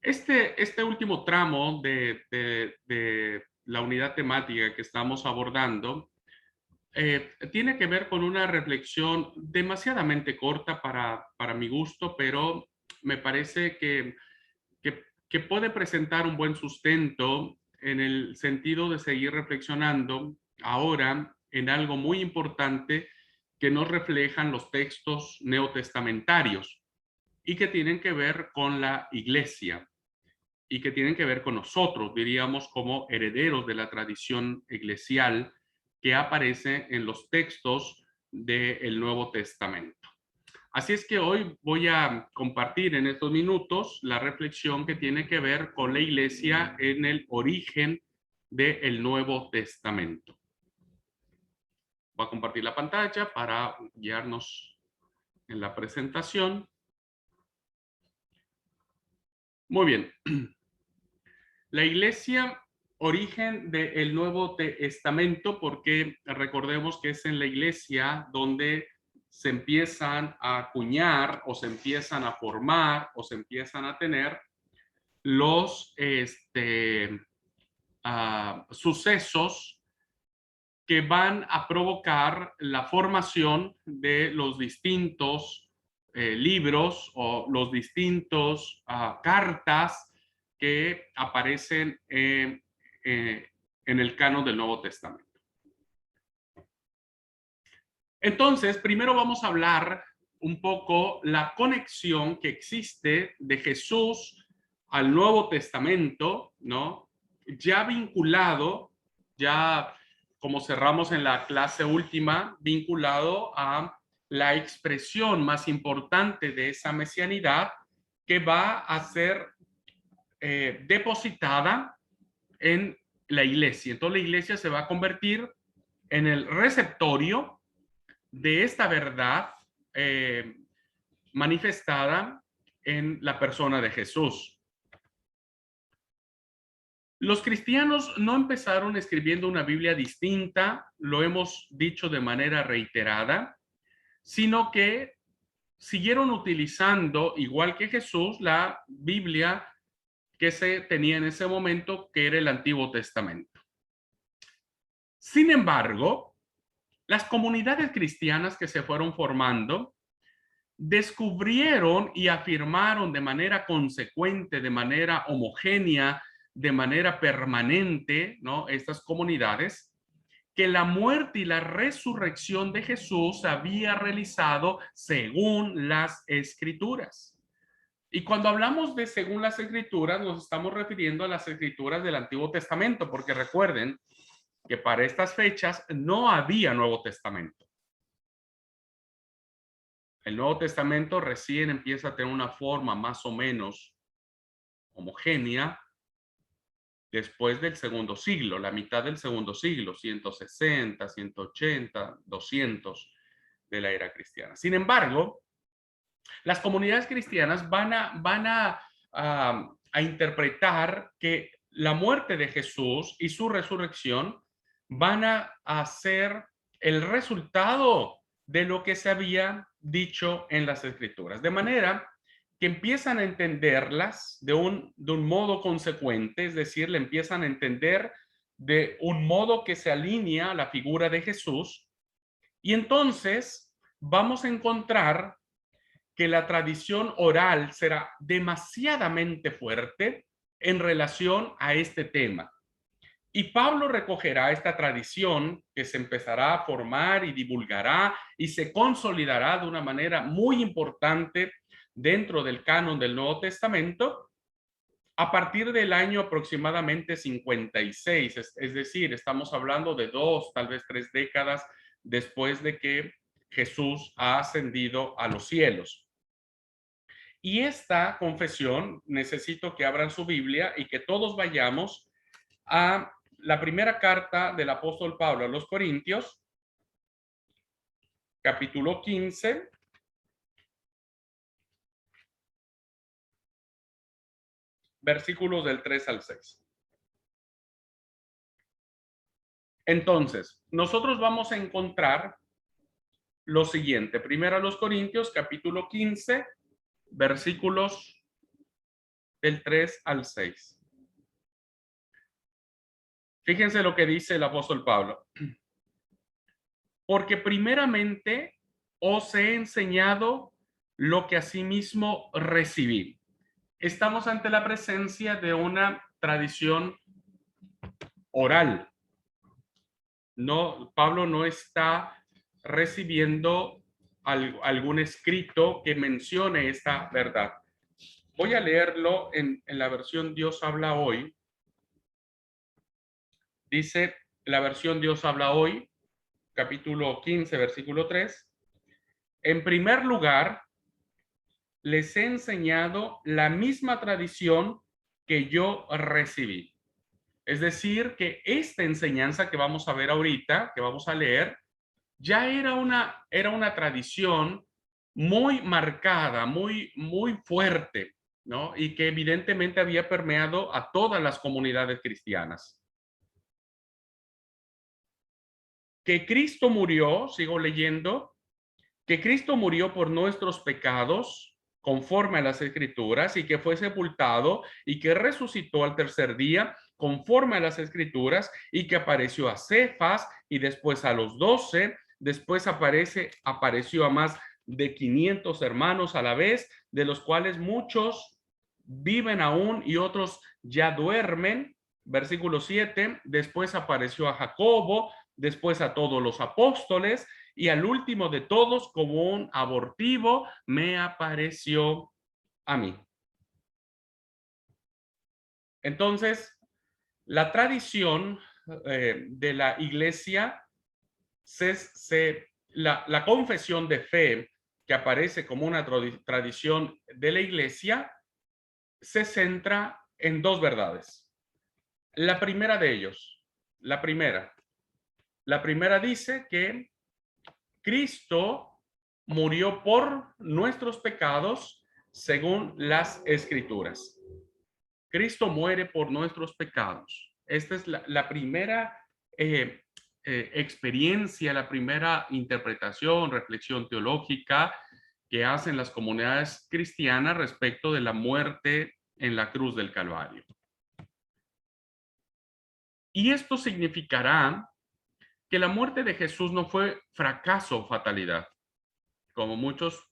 Este último tramo de la unidad temática que estamos abordando tiene que ver con una reflexión demasiadamente corta para mi gusto, pero me parece que puede presentar un buen sustento en el sentido de seguir reflexionando ahora en algo muy importante que nos reflejan los textos neotestamentarios y que tienen que ver con la iglesia y que tienen que ver con nosotros, diríamos, como herederos de la tradición eclesial que aparece en los textos del Nuevo Testamento. Así es que hoy voy a compartir en estos minutos la reflexión que tiene que ver con la iglesia en el origen del Nuevo Testamento. Voy a compartir la pantalla para guiarnos en la presentación. Muy bien. La iglesia, origen del Nuevo Testamento, porque recordemos que es en la iglesia donde se empiezan a acuñar o se empiezan a formar o se empiezan a tener los sucesos que van a provocar la formación de los distintos libros o los distintos cartas que aparecen en el canon del Nuevo Testamento. Entonces, primero vamos a hablar un poco la conexión que existe de Jesús al Nuevo Testamento, ¿no? Ya vinculado, ya como cerramos en la clase última, vinculado a la expresión más importante de esa mesianidad que va a ser depositada en la iglesia. Entonces la iglesia se va a convertir en el receptorio de esta verdad manifestada en la persona de Jesús. Los cristianos no empezaron escribiendo una Biblia distinta, lo hemos dicho de manera reiterada, sino que siguieron utilizando, igual que Jesús, la Biblia que se tenía en ese momento, que era el Antiguo Testamento. Sin embargo, las comunidades cristianas que se fueron formando descubrieron y afirmaron de manera consecuente, de manera homogénea, de manera permanente, ¿no? Estas comunidades, que la muerte y la resurrección de Jesús había realizado según las Escrituras. Y cuando hablamos de según las Escrituras, nos estamos refiriendo a las Escrituras del Antiguo Testamento, porque recuerden que para estas fechas no había Nuevo Testamento. El Nuevo Testamento recién empieza a tener una forma más o menos homogénea después del segundo siglo, la mitad del segundo siglo, 160, 180, 200 de la era cristiana. Sin embargo, las comunidades cristianas van a interpretar que la muerte de Jesús y su resurrección van a ser el resultado de lo que se había dicho en las Escrituras. De manera que empiezan a entenderlas de un modo consecuente, es decir, le empiezan a entender de un modo que se alinea a la figura de Jesús. Y entonces vamos a encontrar que la tradición oral será demasiadamente fuerte en relación a este tema. Y Pablo recogerá esta tradición que se empezará a formar y divulgará y se consolidará de una manera muy importante dentro del canon del Nuevo Testamento a partir del año aproximadamente 56, es decir, estamos hablando de 2, tal vez 3 décadas después de que Jesús ha ascendido a los cielos. Y esta confesión, necesito que abran su Biblia y que todos vayamos a la primera carta del apóstol Pablo a los Corintios, capítulo 15, versículos del 3 al 6. Entonces, nosotros vamos a encontrar lo siguiente. Primero a los Corintios, capítulo 15, versículos del 3 al 6. Fíjense lo que dice el apóstol Pablo. Porque primeramente os he enseñado lo que asimismo recibí. Estamos ante la presencia de una tradición oral. No, Pablo no está recibiendo algún escrito que mencione esta verdad. Voy a leerlo en la versión Dios habla hoy. Dice la versión Dios habla hoy, capítulo 15, versículo 3. En primer lugar, les he enseñado la misma tradición que yo recibí. Es decir, que esta enseñanza que vamos a ver ahorita, que vamos a leer, ya era una tradición muy marcada, muy fuerte, ¿no? Y que evidentemente había permeado a todas las comunidades cristianas. Que Cristo murió, sigo leyendo, que Cristo murió por nuestros pecados, conforme a las Escrituras, y que fue sepultado y que resucitó al tercer día, conforme a las Escrituras, y que apareció a Cefas y después a los 12, después apareció a más de 500 hermanos a la vez, de los cuales muchos viven aún y otros ya duermen. Versículo 7, después apareció a Jacobo, después a todos los apóstoles, y al último de todos, como un abortivo, me apareció a mí. Entonces, la tradición de la iglesia, la confesión de fe que aparece como una tradición de la iglesia, se centra en dos verdades. La primera de ellos, la primera dice que Cristo murió por nuestros pecados según las Escrituras. Cristo muere por nuestros pecados. Esta es la primera experiencia, la primera interpretación, reflexión teológica que hacen las comunidades cristianas respecto de la muerte en la cruz del Calvario. Y esto significará que la muerte de Jesús no fue fracaso o fatalidad, como muchos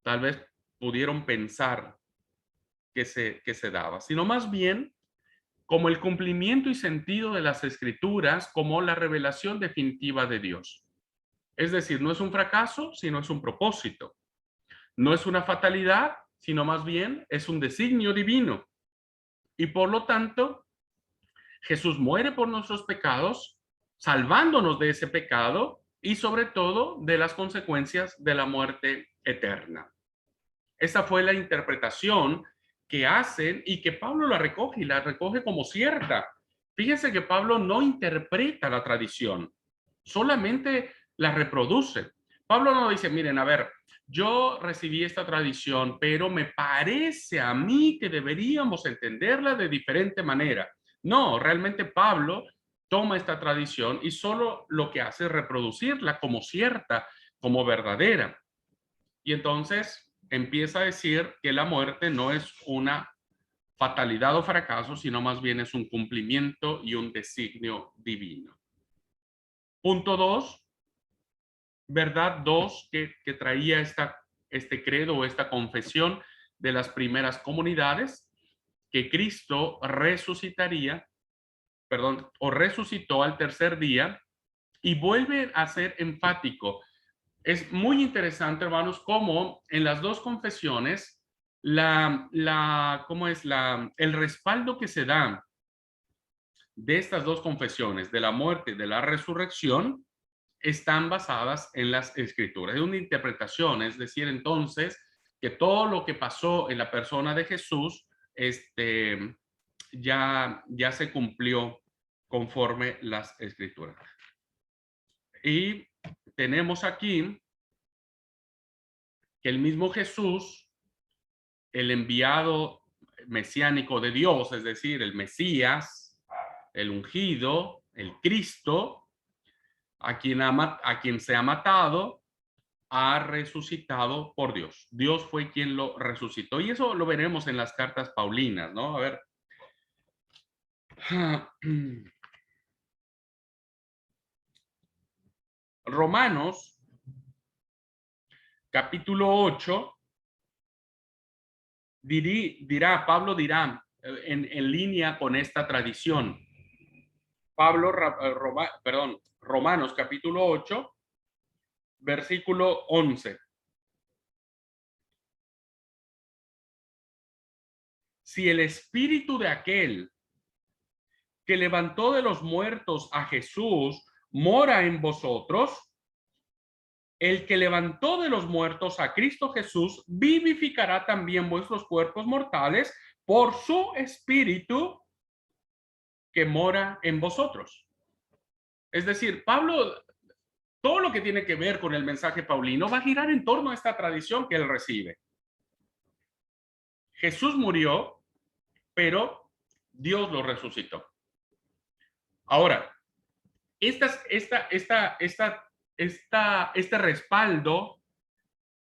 tal vez pudieron pensar que se daba, sino más bien como el cumplimiento y sentido de las Escrituras, como la revelación definitiva de Dios. Es decir, no es un fracaso, sino es un propósito. No es una fatalidad, sino más bien es un designio divino. Y por lo tanto, Jesús muere por nuestros pecados, salvándonos de ese pecado y sobre todo de las consecuencias de la muerte eterna. Esa fue la interpretación que hacen y que Pablo la recoge y la recoge como cierta. Fíjense que Pablo no interpreta la tradición, solamente la reproduce. Pablo no dice, miren, a ver, yo recibí esta tradición, pero me parece a mí que deberíamos entenderla de diferente manera. No, realmente Pablo toma esta tradición y solo lo que hace es reproducirla como cierta, como verdadera. Y entonces empieza a decir que la muerte no es una fatalidad o fracaso, sino más bien es un cumplimiento y un designio divino. Punto 2, verdad 2 que traía este credo o esta confesión de las primeras comunidades, que Cristo resucitaría, perdón, o resucitó al tercer día, y vuelve a ser enfático. Es muy interesante, hermanos, cómo en las dos confesiones el respaldo que se da de estas dos confesiones, de la muerte y de la resurrección, están basadas en las Escrituras. Es una interpretación, es decir, entonces, que todo lo que pasó en la persona de Jesús, ya se cumplió conforme las Escrituras. Y tenemos aquí que el mismo Jesús, el enviado mesiánico de Dios, es decir, el Mesías, el ungido, el Cristo, a quien se ha matado, ha resucitado por Dios. Dios fue quien lo resucitó. Y eso lo veremos en las cartas paulinas, ¿no? A ver. Romanos, capítulo 8, Pablo dirá, en línea con esta tradición. Romanos, capítulo 8, versículo 11. Si el espíritu de aquel que levantó de los muertos a Jesús mora en vosotros, el que levantó de los muertos a Cristo Jesús vivificará también vuestros cuerpos mortales por su espíritu que mora en vosotros. Es decir, Pablo, todo lo que tiene que ver con el mensaje paulino va a girar en torno a esta tradición que él recibe. Jesús murió, pero Dios lo resucitó. Ahora, este respaldo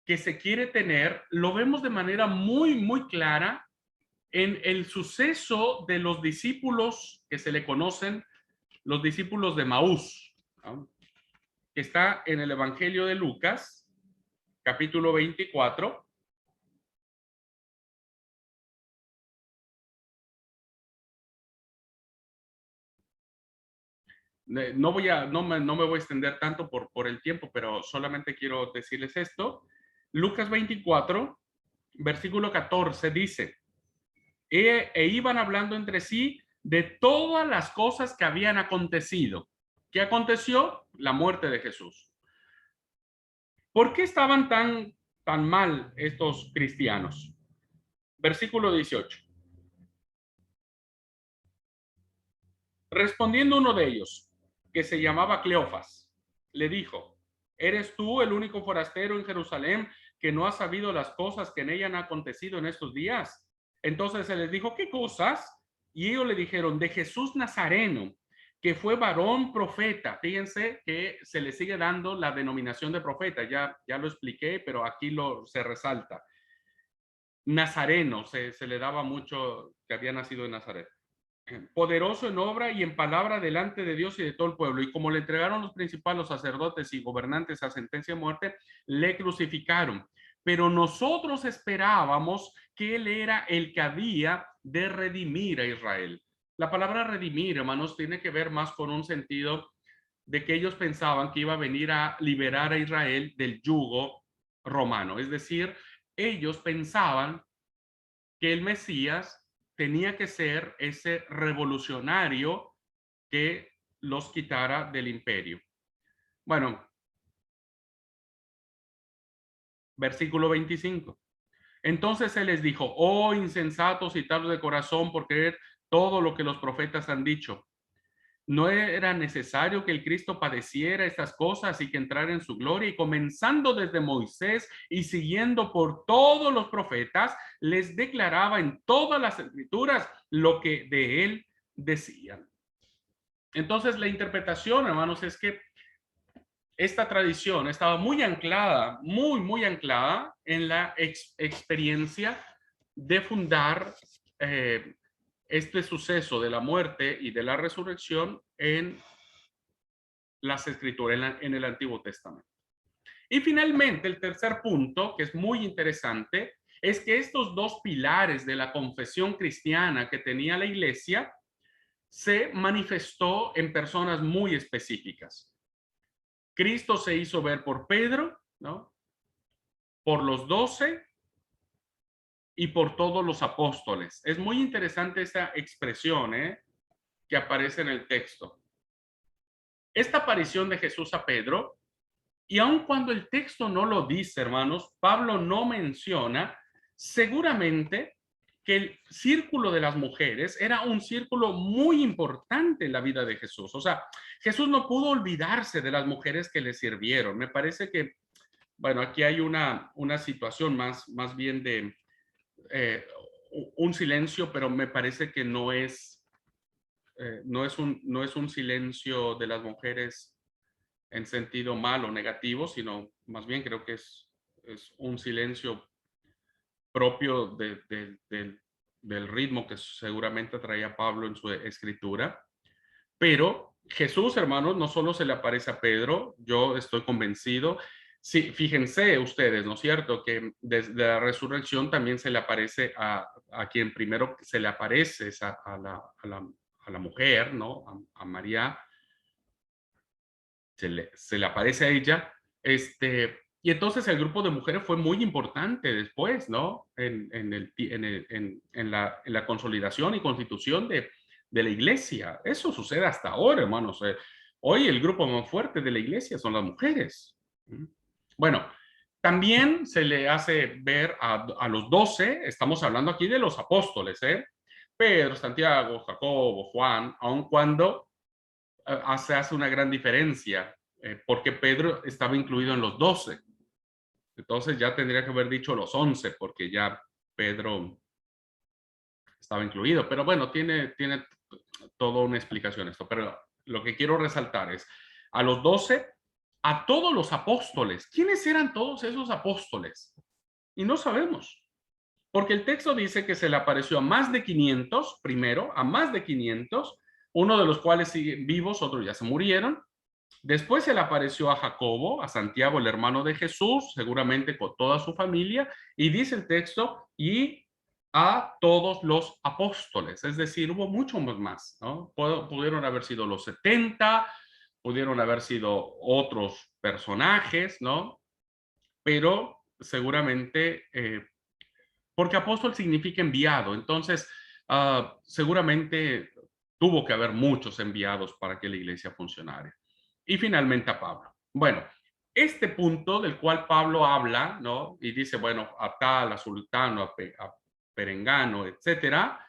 que se quiere tener, lo vemos de manera muy, muy clara en el suceso de los discípulos que se le conocen, los discípulos de Maús, ¿no? Que está en el Evangelio de Lucas, capítulo 24. No me voy a extender tanto por el tiempo, pero solamente quiero decirles esto. Lucas 24, versículo 14 dice, e iban hablando entre sí de todas las cosas que habían acontecido. ¿Qué aconteció? La muerte de Jesús. ¿Por qué estaban tan mal estos cristianos? Versículo 18. Respondiendo uno de ellos, que se llamaba Cleofas, le dijo, ¿eres tú el único forastero en Jerusalén que no ha sabido las cosas que en ella han acontecido en estos días? Entonces se les dijo, ¿qué cosas? Y ellos le dijeron, de Jesús Nazareno, que fue varón profeta. Fíjense que se le sigue dando la denominación de profeta, ya lo expliqué, pero aquí se resalta. Nazareno, se le daba mucho que había nacido en Nazaret. Poderoso en obra y en palabra delante de Dios y de todo el pueblo. Y como le entregaron los principales, los sacerdotes y gobernantes a sentencia de muerte, le crucificaron. Pero nosotros esperábamos que él era el que había de redimir a Israel. La palabra redimir, hermanos, tiene que ver más con un sentido de que ellos pensaban que iba a venir a liberar a Israel del yugo romano. Es decir, ellos pensaban que el Mesías tenía que ser ese revolucionario que los quitara del imperio. Bueno, versículo 25. Entonces se les dijo, oh insensatos y tardos de corazón por creer todo lo que los profetas han dicho. ¿No era necesario que el Cristo padeciera estas cosas y que entrara en su gloria? Y comenzando desde Moisés y siguiendo por todos los profetas, les declaraba en todas las escrituras lo que de él decían. Entonces la interpretación, hermanos, es que esta tradición estaba muy anclada, muy anclada en la experiencia de fundar este suceso de la muerte y de la resurrección en las escrituras, en el Antiguo Testamento. Y finalmente, el tercer punto, que es muy interesante, es que estos dos pilares de la confesión cristiana que tenía la iglesia se manifestó en personas muy específicas. Cristo se hizo ver por Pedro, ¿no? Por los 12 y por todos los apóstoles. Es muy interesante esta expresión que aparece en el texto. Esta aparición de Jesús a Pedro, y aun cuando el texto no lo dice, hermanos, Pablo no menciona, seguramente que el círculo de las mujeres era un círculo muy importante en la vida de Jesús. O sea, Jesús no pudo olvidarse de las mujeres que le sirvieron. Me parece que, bueno, aquí hay una situación más bien de un silencio, pero me parece que no es un silencio de las mujeres en sentido mal o negativo, sino más bien creo que es un silencio propio del ritmo que seguramente traía Pablo en su escritura. Pero Jesús, hermanos, no solo se le aparece a Pedro, yo estoy convencido. Sí, fíjense ustedes, ¿no es cierto? Que desde la resurrección también se le aparece a quien primero se le aparece es a la mujer, ¿no? A María, se le aparece a ella. Y entonces el grupo de mujeres fue muy importante después, ¿no? En la consolidación y constitución de la iglesia. Eso sucede hasta ahora, hermanos. Hoy el grupo más fuerte de la iglesia son las mujeres. Bueno, también se le hace ver a los 12, estamos hablando aquí de los apóstoles, ¿eh? Pedro, Santiago, Jacobo, Juan, aun cuando se hace una gran diferencia, porque Pedro estaba incluido en los 12. Entonces ya tendría que haber dicho los 11, porque ya Pedro estaba incluido. Pero bueno, tiene toda una explicación esto. Pero lo que quiero resaltar es a los 12, a todos los apóstoles. ¿Quiénes eran todos esos apóstoles? Y no sabemos. Porque el texto dice que se le apareció a más de 500, primero, a más de 500, uno de los cuales siguen vivos, otros ya se murieron. Después se le apareció a Jacobo, a Santiago, el hermano de Jesús, seguramente con toda su familia, y dice el texto, y a todos los apóstoles, es decir, hubo muchos más, ¿no? Pudieron haber sido los 70, pudieron haber sido otros personajes, ¿no? Pero seguramente, porque apóstol significa enviado, entonces seguramente tuvo que haber muchos enviados para que la iglesia funcionara. Y finalmente a Pablo. Bueno, este punto del cual Pablo habla, ¿no? Y dice, bueno, a tal, a sultano, a perengano, etcétera,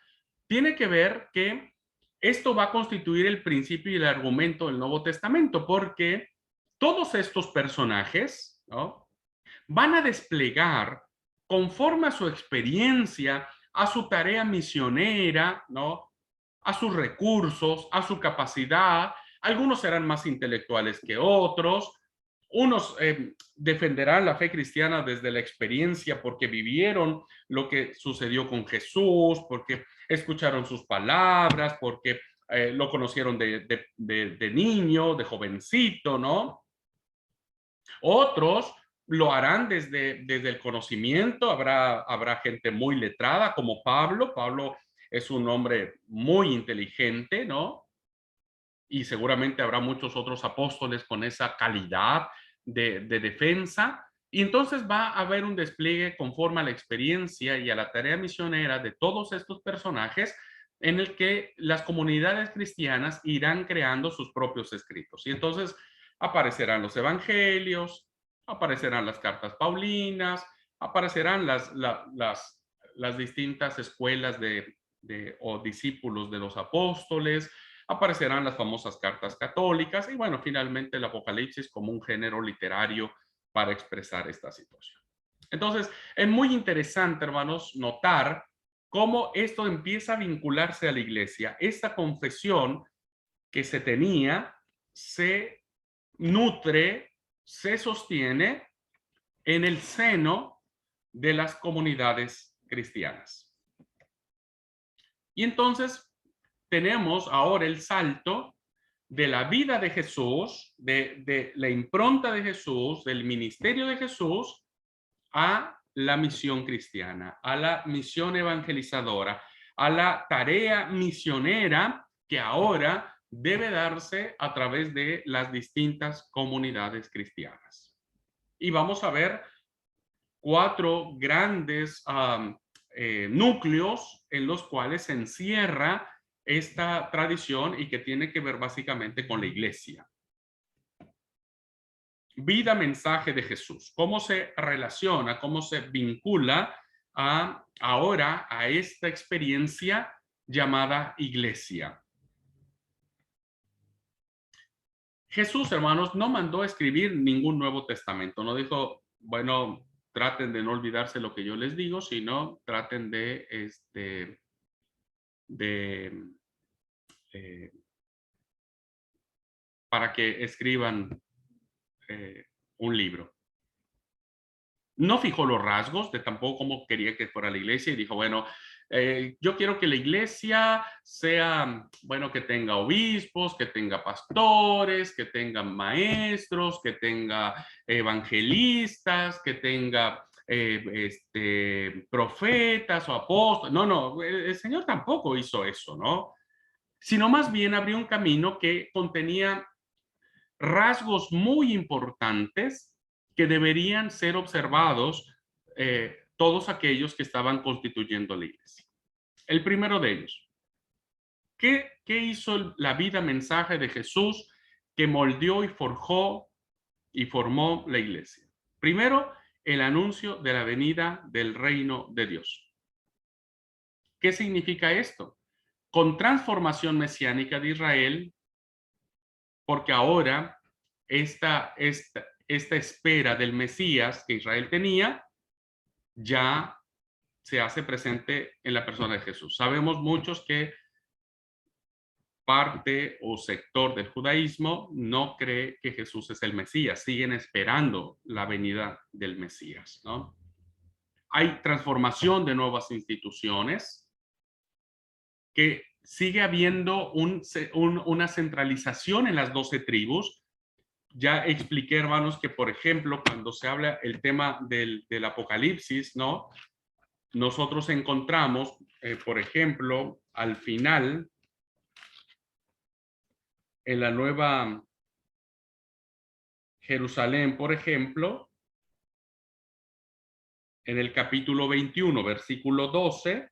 tiene que ver que esto va a constituir el principio y el argumento del Nuevo Testamento, porque todos estos personajes, ¿no? Van a desplegar conforme a su experiencia, a su tarea misionera, ¿no? A sus recursos, a su capacidad. Algunos serán más intelectuales que otros. Unos defenderán la fe cristiana desde la experiencia porque vivieron lo que sucedió con Jesús, porque escucharon sus palabras, porque lo conocieron de niño, de jovencito, ¿no? Otros lo harán desde el conocimiento, habrá gente muy letrada como Pablo. Pablo es un hombre muy inteligente, ¿no? Y seguramente habrá muchos otros apóstoles con esa calidad de defensa. Y entonces va a haber un despliegue conforme a la experiencia y a la tarea misionera de todos estos personajes en el que las comunidades cristianas irán creando sus propios escritos. Y entonces aparecerán los evangelios, aparecerán las cartas paulinas, aparecerán las distintas escuelas o discípulos de los apóstoles, aparecerán las famosas cartas católicas y bueno, finalmente el Apocalipsis como un género literario para expresar esta situación. Entonces, es muy interesante, hermanos, notar cómo esto empieza a vincularse a la iglesia. Esta confesión que se tenía se nutre, se sostiene en el seno de las comunidades cristianas. Y entonces tenemos ahora el salto de la vida de Jesús, de la impronta de Jesús, del ministerio de Jesús, a la misión cristiana, a la misión evangelizadora, a la tarea misionera que ahora debe darse a través de las distintas comunidades cristianas. Y vamos a ver 4 grandes núcleos en los cuales se encierra esta tradición y que tiene que ver básicamente con la iglesia. Vida, mensaje de Jesús. ¿Cómo se relaciona, cómo se vincula ahora a esta experiencia llamada iglesia? Jesús, hermanos, no mandó a escribir ningún Nuevo Testamento. No dijo, bueno, traten de no olvidarse lo que yo les digo, sino traten de para que escriban un libro. No fijó los rasgos de tampoco cómo quería que fuera la iglesia y dijo, bueno, yo quiero que la iglesia sea, bueno, que tenga obispos, que tenga pastores, que tenga maestros, que tenga evangelistas, que tenga profetas o apóstoles. No, no, el Señor tampoco hizo eso, ¿no? Sino más bien abrió un camino que contenía rasgos muy importantes que deberían ser observados todos aquellos que estaban constituyendo la iglesia. El primero de ellos, ¿qué hizo la vida mensaje de Jesús que moldeó y forjó y formó la iglesia? Primero, el anuncio de la venida del reino de Dios. ¿Qué significa esto? Con transformación mesiánica de Israel, porque ahora esta espera del Mesías que Israel tenía ya se hace presente en la persona de Jesús. Sabemos muchos que parte o sector del judaísmo no cree que Jesús es el Mesías, siguen esperando la venida del Mesías, ¿no? Hay transformación de nuevas instituciones, que sigue habiendo una centralización en las 12 tribus. Ya expliqué, hermanos, que por ejemplo, cuando se habla el tema del Apocalipsis, ¿no? Nosotros encontramos, por ejemplo, al final, en la Nueva Jerusalén, por ejemplo, en el capítulo 21, versículo 12,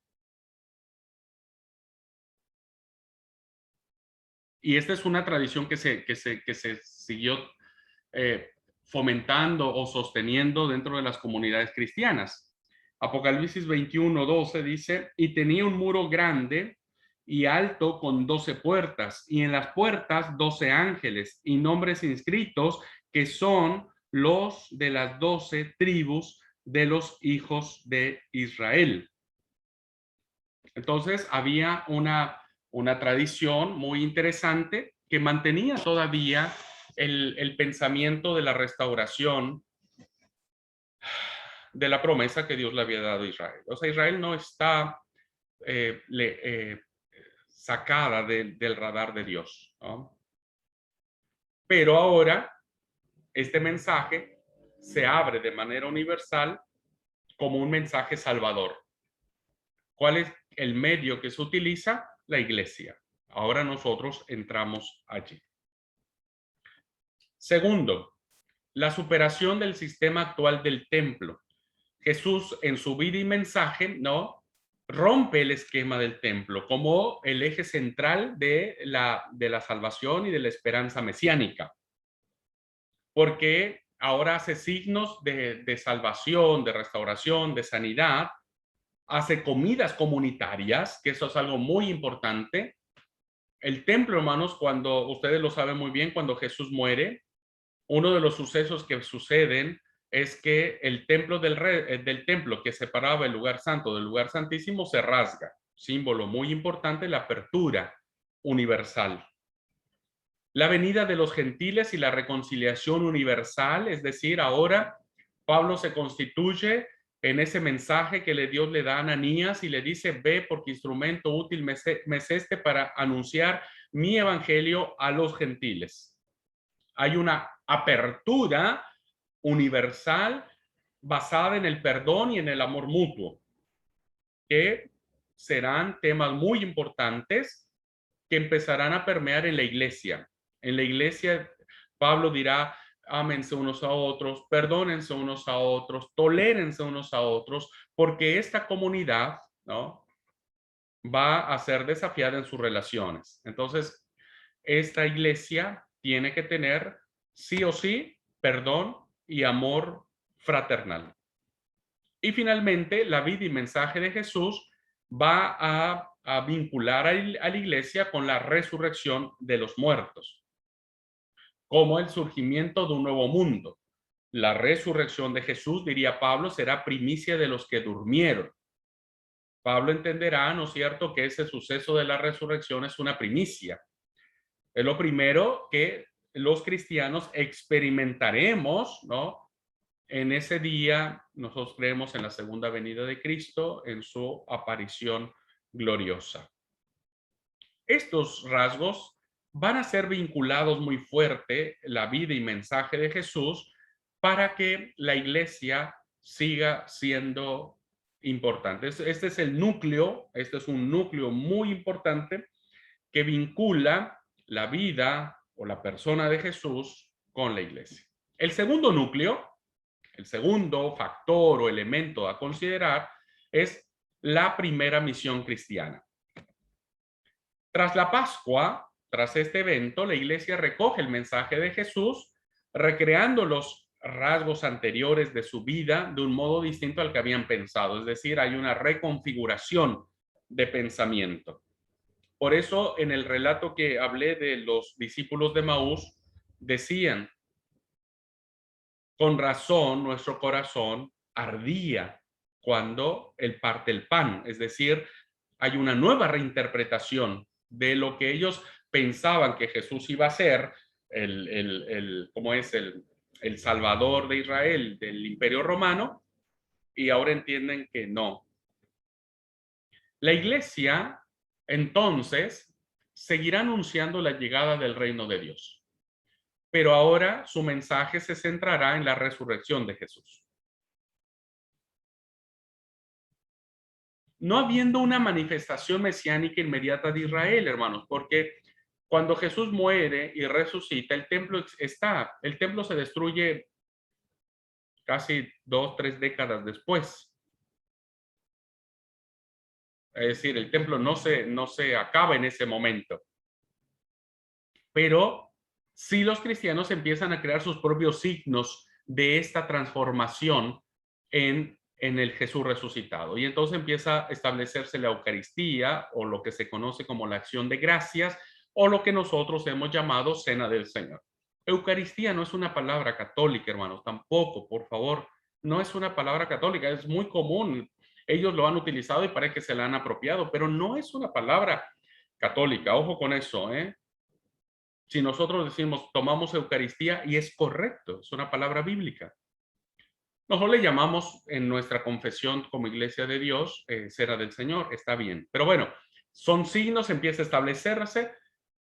y esta es una tradición que se siguió fomentando o sosteniendo dentro de las comunidades cristianas. Apocalipsis 21, 12 dice, y tenía un muro grande y alto con 12 puertas, y en las puertas 12 ángeles y nombres inscritos que son los de las 12 tribus de los hijos de Israel. Entonces había una tradición muy interesante que mantenía todavía el pensamiento de la restauración de la promesa que Dios le había dado a Israel. O sea, Israel no está sacada del radar de Dios, ¿no? Pero ahora este mensaje se abre de manera universal como un mensaje salvador. ¿Cuál es el medio que se utiliza? La iglesia. Ahora nosotros entramos allí. Segundo, la superación del sistema actual del templo. Jesús en su vida y mensaje, ¿no? Rompe el esquema del templo como el eje central de la salvación y de la esperanza mesiánica. Porque ahora hace signos de salvación, de restauración, de sanidad, hace comidas comunitarias, que eso es algo muy importante. El templo, hermanos, cuando ustedes lo saben muy bien, cuando Jesús muere, uno de los sucesos que suceden es que el templo del templo que separaba el lugar santo del lugar santísimo se rasga, símbolo muy importante, la apertura universal. La venida de los gentiles y la reconciliación universal, es decir, ahora Pablo se constituye en ese mensaje que Dios le da a Ananías y le dice, ve porque instrumento útil me es este para anunciar mi evangelio a los gentiles. Hay una apertura universal basada en el perdón y en el amor mutuo, que serán temas muy importantes que empezarán a permear en la iglesia. En la iglesia, Pablo dirá, ámense unos a otros, perdónense unos a otros, tolérense unos a otros, porque esta comunidad, ¿no?, va a ser desafiada en sus relaciones. Entonces, esta iglesia tiene que tener sí o sí perdón y amor fraternal. Y finalmente, la vida y mensaje de Jesús va a vincular a la iglesia con la resurrección de los muertos, como el surgimiento de un nuevo mundo. La resurrección de Jesús, diría Pablo, será primicia de los que durmieron. Pablo entenderá, ¿no es cierto?, que ese suceso de la resurrección es una primicia. Es lo primero que los cristianos experimentaremos, ¿no? En ese día, nosotros creemos en la segunda venida de Cristo, en su aparición gloriosa. Estos rasgos van a ser vinculados muy fuerte la vida y mensaje de Jesús para que la iglesia siga siendo importante. Este es el núcleo, este es un núcleo muy importante que vincula la vida o la persona de Jesús con la iglesia. El segundo núcleo, el segundo factor o elemento a considerar es la primera misión cristiana. Tras la Pascua, tras este evento, la iglesia recoge el mensaje de Jesús, recreando los rasgos anteriores de su vida de un modo distinto al que habían pensado. Es decir, hay una reconfiguración de pensamiento. Por eso, en el relato que hablé de los discípulos de Maús, decían, con razón nuestro corazón ardía cuando él parte el pan. Es decir, hay una nueva reinterpretación de lo que ellos pensaban que Jesús iba a ser, como es el Salvador de Israel, del Imperio Romano, y ahora entienden que no. La iglesia, entonces, seguirá anunciando la llegada del reino de Dios, pero ahora su mensaje se centrará en la resurrección de Jesús. No habiendo una manifestación mesiánica inmediata de Israel, hermanos, porque cuando Jesús muere y resucita, el templo se destruye casi 2, 3 décadas después. Es decir, el templo no se acaba en ese momento. Pero sí los cristianos empiezan a crear sus propios signos de esta transformación en el Jesús resucitado. Y entonces empieza a establecerse la Eucaristía, o lo que se conoce como la acción de gracias, o lo que nosotros hemos llamado Cena del Señor. Eucaristía no es una palabra católica, hermanos, tampoco, por favor, no es una palabra católica, es muy común. Ellos lo han utilizado y parece que se la han apropiado, pero no es una palabra católica. Ojo con eso, ¿eh? Si nosotros decimos tomamos Eucaristía, y es correcto, es una palabra bíblica. Nosotros le llamamos en nuestra confesión como Iglesia de Dios Cena del Señor, está bien. Pero bueno, son signos, empieza a establecerse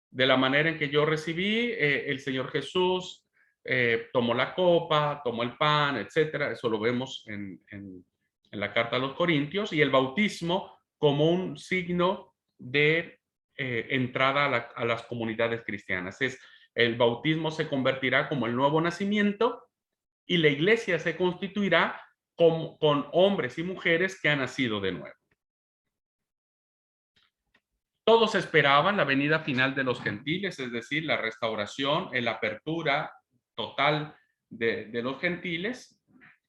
de la manera en que yo recibí el Señor Jesús, tomó la copa, tomó el pan, etcétera. Eso lo vemos en la carta a los Corintios, y el bautismo como un signo de entrada a las comunidades cristianas. El bautismo se convertirá como el nuevo nacimiento, y la iglesia se constituirá con hombres y mujeres que han nacido de nuevo. Todos esperaban la venida final de los gentiles, es decir, la restauración, la apertura total de los gentiles,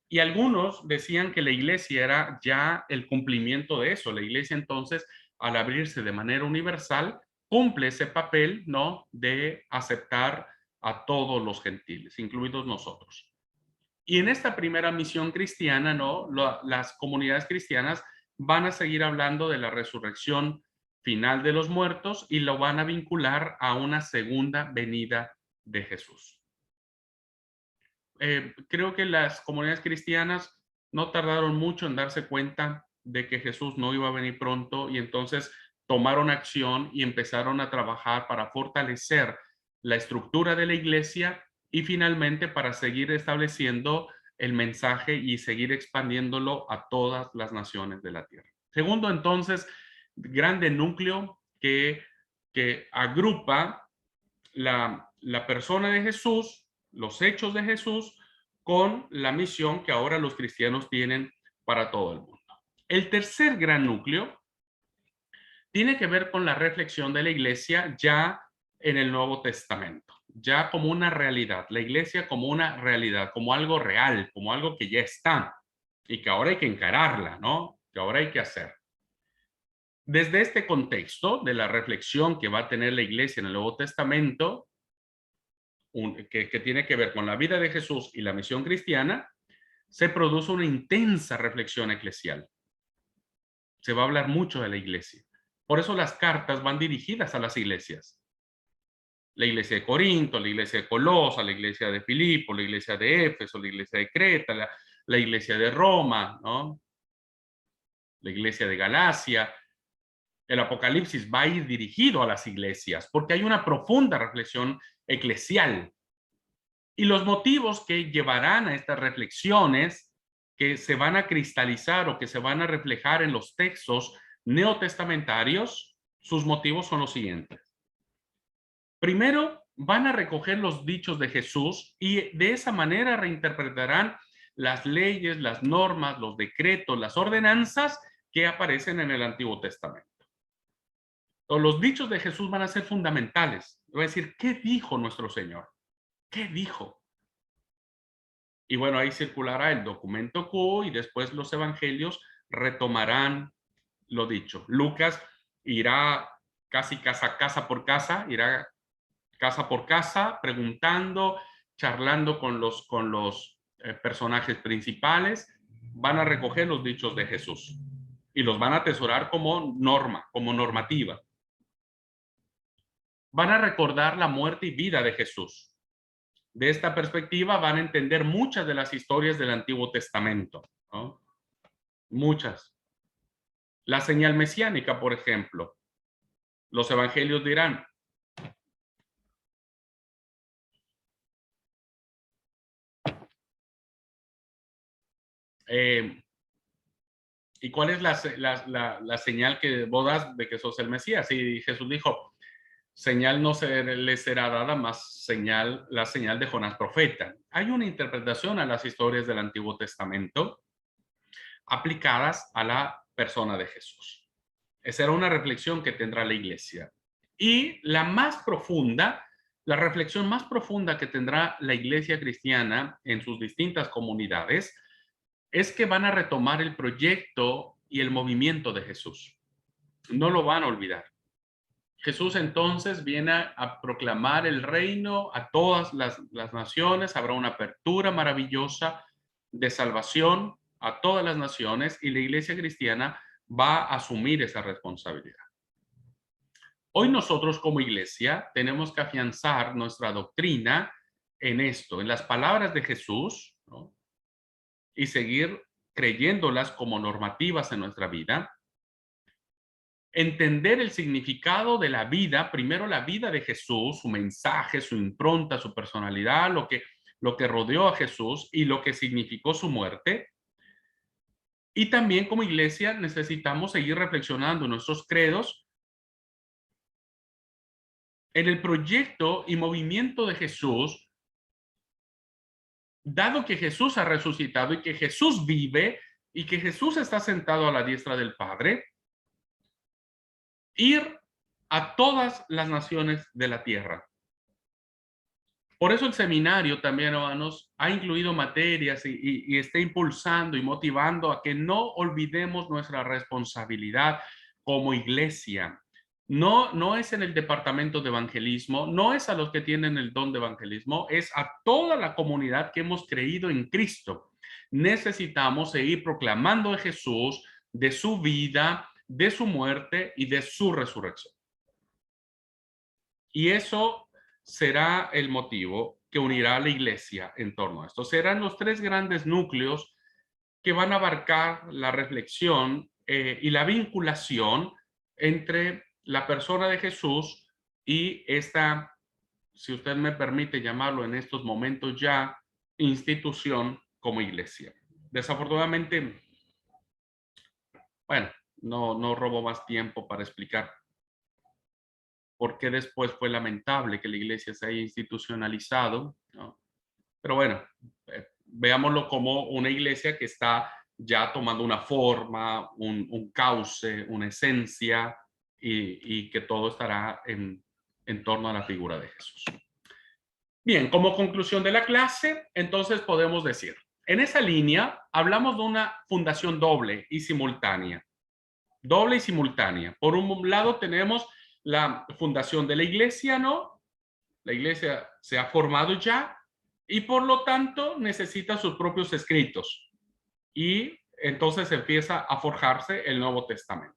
y algunos decían que la iglesia era ya el cumplimiento de eso. La iglesia, entonces, al abrirse de manera universal, cumple ese papel, ¿no?, de aceptar a todos los gentiles, incluidos nosotros. Y en esta primera misión cristiana, ¿no?, las comunidades cristianas van a seguir hablando de la resurrección final de los muertos, y lo van a vincular a una segunda venida de Jesús. Creo que las comunidades cristianas no tardaron mucho en darse cuenta de que Jesús no iba a venir pronto, y entonces tomaron acción y empezaron a trabajar para fortalecer la estructura de la iglesia, y finalmente para seguir estableciendo el mensaje y seguir expandiéndolo a todas las naciones de la tierra. Segundo, entonces, grande núcleo que agrupa la persona de Jesús, los hechos de Jesús, con la misión que ahora los cristianos tienen para todo el mundo. El tercer gran núcleo tiene que ver con la reflexión de la iglesia ya en el Nuevo Testamento, ya como una realidad, la iglesia como una realidad, como algo real, como algo que ya está y que ahora hay que encararla, ¿no? Que ahora hay que hacer. Desde este contexto de la reflexión que va a tener la iglesia en el Nuevo Testamento, que tiene que ver con la vida de Jesús y la misión cristiana, se produce una intensa reflexión eclesial. Se va a hablar mucho de la iglesia. Por eso las cartas van dirigidas a las iglesias. la iglesia de Corinto, la iglesia de Colosa, la iglesia de Filipo, la iglesia de Éfeso, la iglesia de Creta, la iglesia de Roma, ¿no? La iglesia de Galacia. El Apocalipsis va a ir dirigido a las iglesias porque hay una profunda reflexión eclesial. Y los motivos que llevarán a estas reflexiones que se van a cristalizar o que se van a reflejar en los textos neotestamentarios, sus motivos son los siguientes. Primero, van a recoger los dichos de Jesús y de esa manera reinterpretarán las leyes, las normas, los decretos, las ordenanzas que aparecen en el Antiguo Testamento. Entonces, los dichos de Jesús van a ser fundamentales. Va a decir, ¿qué dijo nuestro Señor? ¿Qué dijo? Y bueno, ahí circulará el documento Q y después los evangelios retomarán lo dicho. Lucas irá casi casa por casa, irá casa por casa preguntando, charlando con los personajes principales. Van a recoger los dichos de Jesús y los van a atesorar como norma, como normativa. Van a recordar la muerte y vida de Jesús. De esta perspectiva van a entender muchas de las historias del Antiguo Testamento, ¿no? Muchas. La señal mesiánica, por ejemplo. Los evangelios dirán, ¿y cuál es la señal que vos das de que sos el Mesías? Y Jesús dijo, señal no se les será dada, más señal, la señal de Jonás profeta. Hay una interpretación a las historias del Antiguo Testamento aplicadas a la persona de Jesús. Esa era una reflexión que tendrá la iglesia. Y la más profunda, la reflexión más profunda que tendrá la iglesia cristiana en sus distintas comunidades es que van a retomar el proyecto y el movimiento de Jesús. No lo van a olvidar. Jesús entonces viene a proclamar el reino a todas las naciones, habrá una apertura maravillosa de salvación a todas las naciones y la iglesia cristiana va a asumir esa responsabilidad. Hoy nosotros como iglesia tenemos que afianzar nuestra doctrina en esto, en las palabras de Jesús, ¿no? Y seguir creyéndolas como normativas en nuestra vida. Entender el significado de la vida, primero la vida de Jesús, su mensaje, su impronta, su personalidad, lo que rodeó a Jesús y lo que significó su muerte. Y también como iglesia necesitamos seguir reflexionando en nuestros credos en el proyecto y movimiento de Jesús, dado que Jesús ha resucitado y que Jesús vive y que Jesús está sentado a la diestra del Padre, ir a todas las naciones de la tierra. Por eso el seminario también, hermanos, ha incluido materias y está impulsando y motivando a que no olvidemos nuestra responsabilidad como iglesia. No es en el departamento de evangelismo, no es a los que tienen el don de evangelismo, es a toda la comunidad que hemos creído en Cristo. Necesitamos seguir proclamando de Jesús, de su vida, de su muerte y de su resurrección. Y eso será el motivo que unirá a la iglesia en torno a esto. Serán los tres grandes núcleos que van a abarcar la reflexión y la vinculación entre la persona de Jesús y esta, si usted me permite llamarlo en estos momentos ya, institución como iglesia. Desafortunadamente, bueno, no robo más tiempo para explicar por qué después fue lamentable que la iglesia se haya institucionalizado, ¿no? Pero bueno, veámoslo como una iglesia que está ya tomando una forma, un cauce, una esencia, y que todo estará en torno a la figura de Jesús. Bien, como conclusión de la clase, entonces podemos decir, en esa línea hablamos de una fundación doble y simultánea. Doble y simultánea. Por un lado tenemos la fundación de la iglesia, ¿no? La iglesia se ha formado ya y por lo tanto necesita sus propios escritos. Y entonces empieza a forjarse el Nuevo Testamento.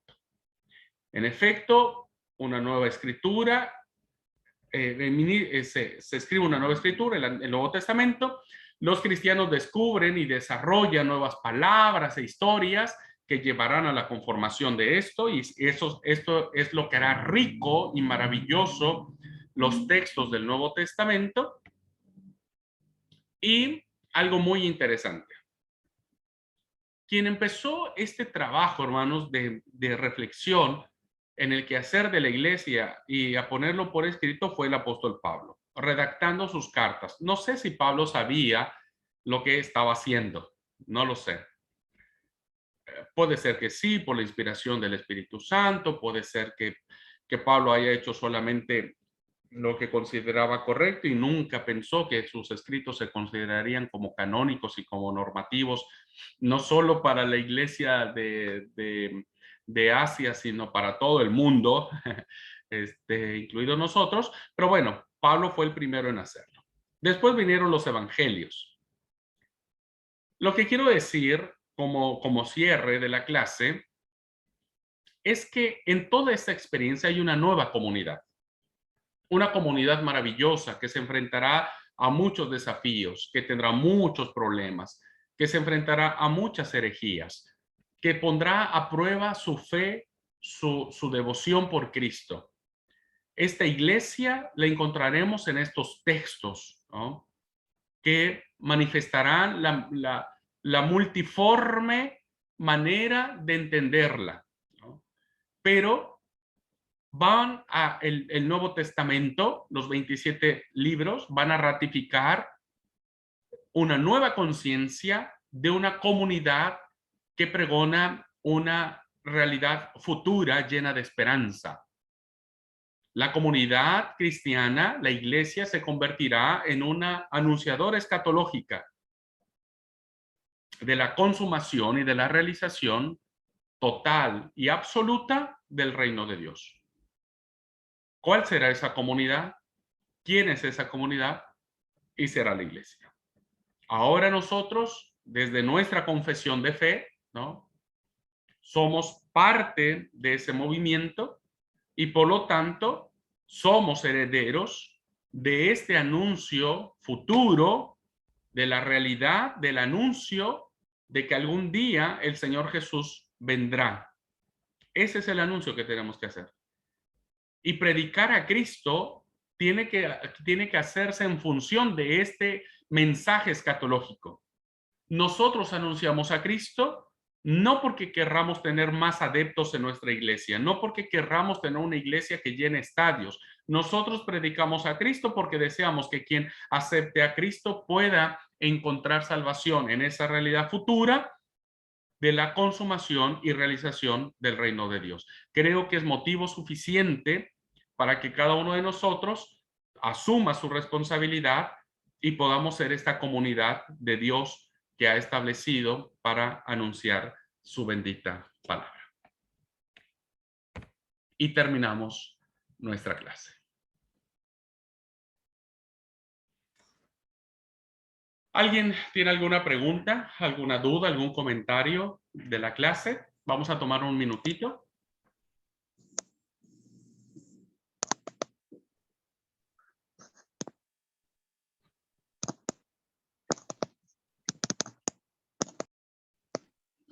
En efecto, una nueva escritura se escribe una nueva escritura, el Nuevo Testamento. Los cristianos descubren y desarrollan nuevas palabras e historias que llevarán a la conformación de esto, y esto es lo que hará rico y maravilloso los textos del Nuevo Testamento. Y algo muy interesante. Quien empezó este trabajo, hermanos, de reflexión en el quehacer de la iglesia y a ponerlo por escrito fue el apóstol Pablo, redactando sus cartas. No sé si Pablo sabía lo que estaba haciendo, no lo sé. Puede ser que sí, por la inspiración del Espíritu Santo, puede ser que Pablo haya hecho solamente lo que consideraba correcto y nunca pensó que sus escritos se considerarían como canónicos y como normativos, no solo para la iglesia de Asia, sino para todo el mundo, incluidos nosotros. Pero bueno, Pablo fue el primero en hacerlo. Después vinieron los evangelios. Lo que quiero decir como cierre de la clase es que en toda esta experiencia hay una nueva comunidad. Una comunidad maravillosa que se enfrentará a muchos desafíos, que tendrá muchos problemas, que se enfrentará a muchas herejías, que pondrá a prueba su fe, su devoción por Cristo. Esta iglesia la encontraremos en estos textos, ¿no?, que manifestarán la multiforme manera de entenderla, ¿no? Pero van a el Nuevo Testamento, los 27 libros, van a ratificar una nueva conciencia de una comunidad que pregona una realidad futura llena de esperanza. La comunidad cristiana, la iglesia, se convertirá en una anunciadora escatológica de la consumación y de la realización total y absoluta del reino de Dios. ¿Cuál será esa comunidad? ¿Quién es esa comunidad? Y será la iglesia. Ahora nosotros, desde nuestra confesión de fe, ¿no?, somos parte de ese movimiento y por lo tanto somos herederos de este anuncio futuro, de la realidad del anuncio de que algún día el Señor Jesús vendrá. Ese es el anuncio que tenemos que hacer. Y predicar a Cristo tiene que hacerse en función de este mensaje escatológico. Nosotros anunciamos a Cristo no porque querramos tener más adeptos en nuestra iglesia, no porque querramos tener una iglesia que llene estadios. Nosotros predicamos a Cristo porque deseamos que quien acepte a Cristo pueda encontrar salvación en esa realidad futura de la consumación y realización del reino de Dios. Creo que es motivo suficiente para que cada uno de nosotros asuma su responsabilidad y podamos ser esta comunidad de Dios que ha establecido para anunciar su bendita palabra. Y terminamos nuestra clase. ¿Alguien tiene alguna pregunta, alguna duda, algún comentario de la clase? Vamos a tomar un minutito.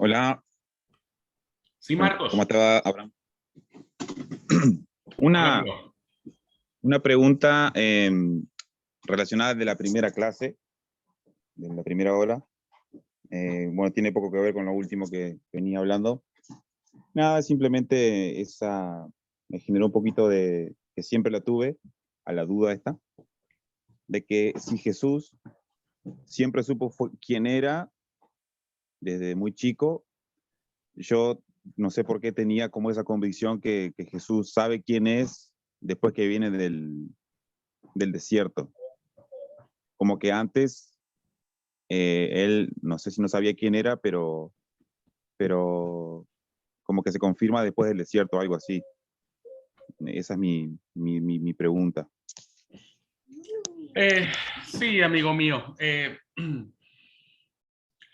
Hola. Sí, Marcos. ¿Cómo te va, Abraham? Hola, Una pregunta relacionada de la primera clase, de la primera hora. Bueno, tiene poco que ver con lo último que venía hablando. Nada, simplemente me generó un poquito de, que siempre la tuve, a la duda esta, de que si Jesús siempre supo quién era desde muy chico, yo no sé por qué tenía como esa convicción que Jesús sabe quién es después que viene del desierto. Como que antes él, no sé si no sabía quién era, pero como que se confirma después del desierto, algo así. Esa es mi pregunta. Sí, amigo mío.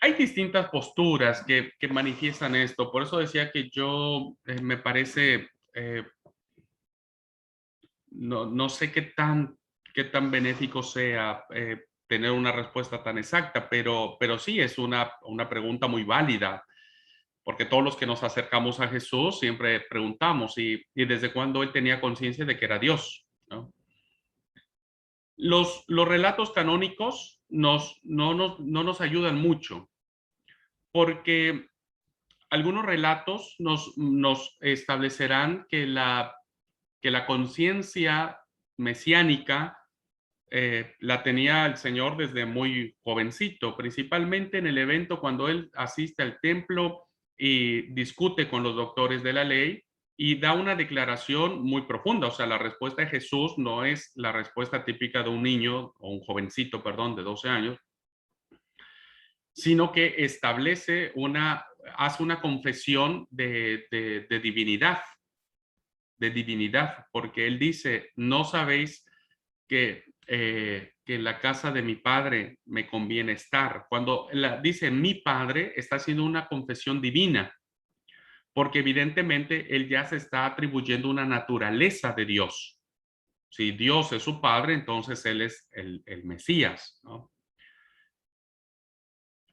Hay distintas posturas que manifiestan esto. Por eso decía que yo me parece no sé qué tan benéfico sea tener una respuesta tan exacta, pero sí es una pregunta muy válida, porque todos los que nos acercamos a Jesús siempre preguntamos, ¿y desde cuándo él tenía conciencia de que era Dios? ¿No? Los relatos canónicos no nos ayudan mucho, porque algunos relatos nos establecerán que la conciencia mesiánica la tenía el Señor desde muy jovencito, principalmente en el evento cuando él asiste al templo y discute con los doctores de la ley y da una declaración muy profunda. O sea, la respuesta de Jesús no es la respuesta típica de un niño o un jovencito, perdón, de 12 años, sino que hace una confesión de divinidad, porque él dice, no sabéis que en la casa de mi padre me conviene estar. Cuando dice mi padre, está haciendo una confesión divina, porque evidentemente él ya se está atribuyendo una naturaleza de Dios. Si Dios es su padre, entonces él es el Mesías, ¿no?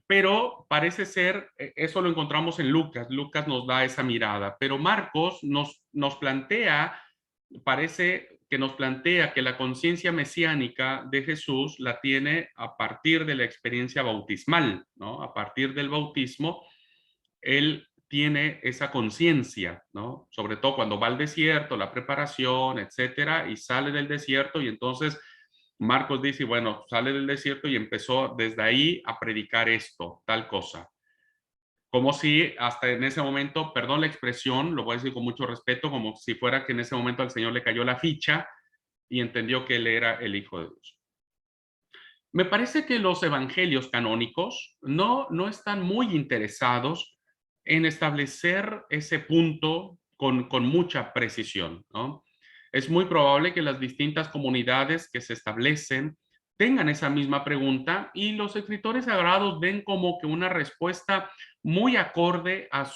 Pero parece ser, eso lo encontramos en Lucas, Lucas nos da esa mirada, pero Marcos nos plantea, parece que nos plantea que la conciencia mesiánica de Jesús la tiene a partir de la experiencia bautismal, ¿no? A partir del bautismo, él tiene esa conciencia, ¿no? Sobre todo cuando va al desierto, la preparación, etcétera, y sale del desierto y entonces Marcos dice, bueno, sale del desierto y empezó desde ahí a predicar esto, tal cosa. Como si hasta en ese momento, perdón la expresión, lo voy a decir con mucho respeto, como si fuera que en ese momento al Señor le cayó la ficha y entendió que él era el Hijo de Dios. Me parece que los evangelios canónicos no están muy interesados en establecer ese punto con mucha precisión, ¿no? Es muy probable que las distintas comunidades que se establecen tengan esa misma pregunta y los escritores sagrados ven como que una respuesta muy acorde a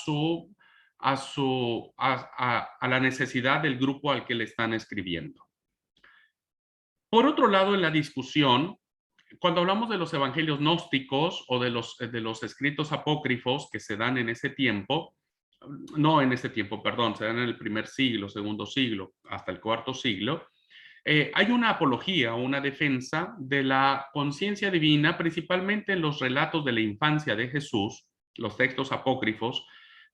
la necesidad del grupo al que le están escribiendo. Por otro lado, en la discusión, cuando hablamos de los evangelios gnósticos o de los escritos apócrifos que se dan en ese tiempo, no en ese tiempo, perdón, se dan en el primer siglo, segundo siglo, hasta el cuarto siglo, hay una apología, una defensa de la conciencia divina, principalmente en los relatos de la infancia de Jesús, los textos apócrifos,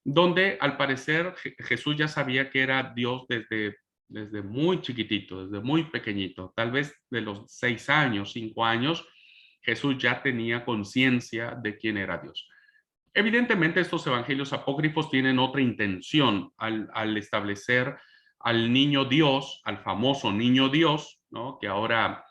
donde al parecer Jesús ya sabía que era Dios desde muy chiquitito, desde muy pequeñito, tal vez de los 6 años, 5 años, Jesús ya tenía conciencia de quién era Dios. Evidentemente, estos evangelios apócrifos tienen otra intención al establecer al niño Dios, al famoso niño Dios, ¿no? Que ahora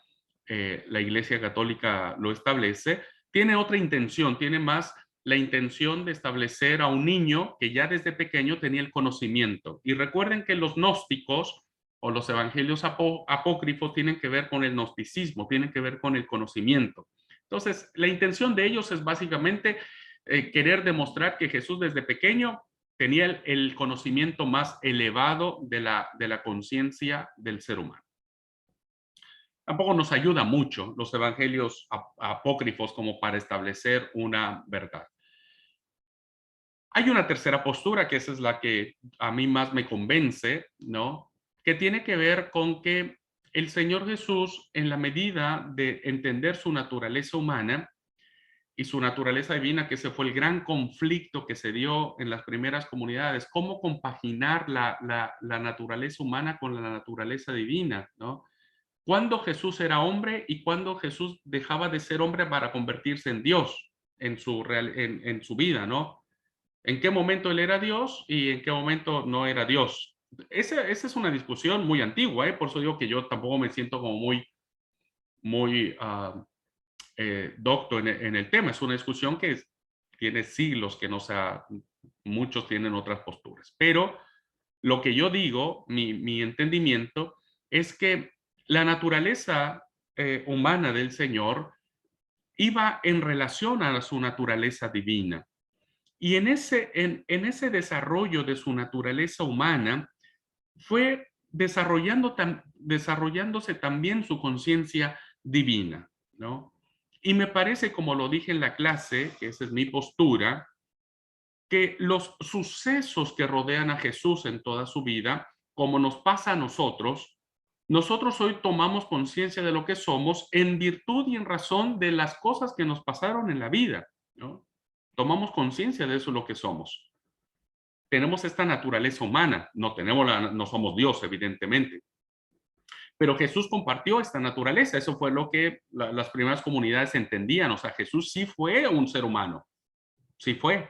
la Iglesia Católica lo establece, tiene otra intención, tiene más la intención de establecer a un niño que ya desde pequeño tenía el conocimiento. Y recuerden que los gnósticos o los evangelios apócrifos tienen que ver con el gnosticismo, tienen que ver con el conocimiento. Entonces, la intención de ellos es básicamente querer demostrar que Jesús desde pequeño tenía el conocimiento más elevado de la conciencia del ser humano. Tampoco nos ayuda mucho los evangelios apócrifos como para establecer una verdad. Hay una tercera postura, que esa es la que a mí más me convence, ¿no? Que tiene que ver con que el Señor Jesús, en la medida de entender su naturaleza humana y su naturaleza divina, que ese fue el gran conflicto que se dio en las primeras comunidades, cómo compaginar la naturaleza humana con la naturaleza divina, ¿no? Cuándo Jesús era hombre y cuándo Jesús dejaba de ser hombre para convertirse en Dios en su vida, ¿no? ¿En qué momento él era Dios y en qué momento no era Dios? Esa es una discusión muy antigua, ¿eh? Por eso digo que yo tampoco me siento como muy docto en el tema. Es una discusión que tiene siglos que no sea, muchos tienen otras posturas. Pero lo que yo digo, mi entendimiento, es que la naturaleza humana del Señor iba en relación a su naturaleza divina. Y en ese desarrollo de su naturaleza humana fue desarrollándose también su conciencia divina, ¿no? Y me parece, como lo dije en la clase, que esa es mi postura, que los sucesos que rodean a Jesús en toda su vida, como nos pasa a nosotros, nosotros hoy tomamos conciencia de lo que somos en virtud y en razón de las cosas que nos pasaron en la vida, ¿no? Tomamos conciencia de eso lo que somos. Tenemos esta naturaleza humana, no somos Dios, evidentemente, pero Jesús compartió esta naturaleza, eso fue lo que las primeras comunidades entendían, o sea, Jesús sí fue un ser humano, sí fue.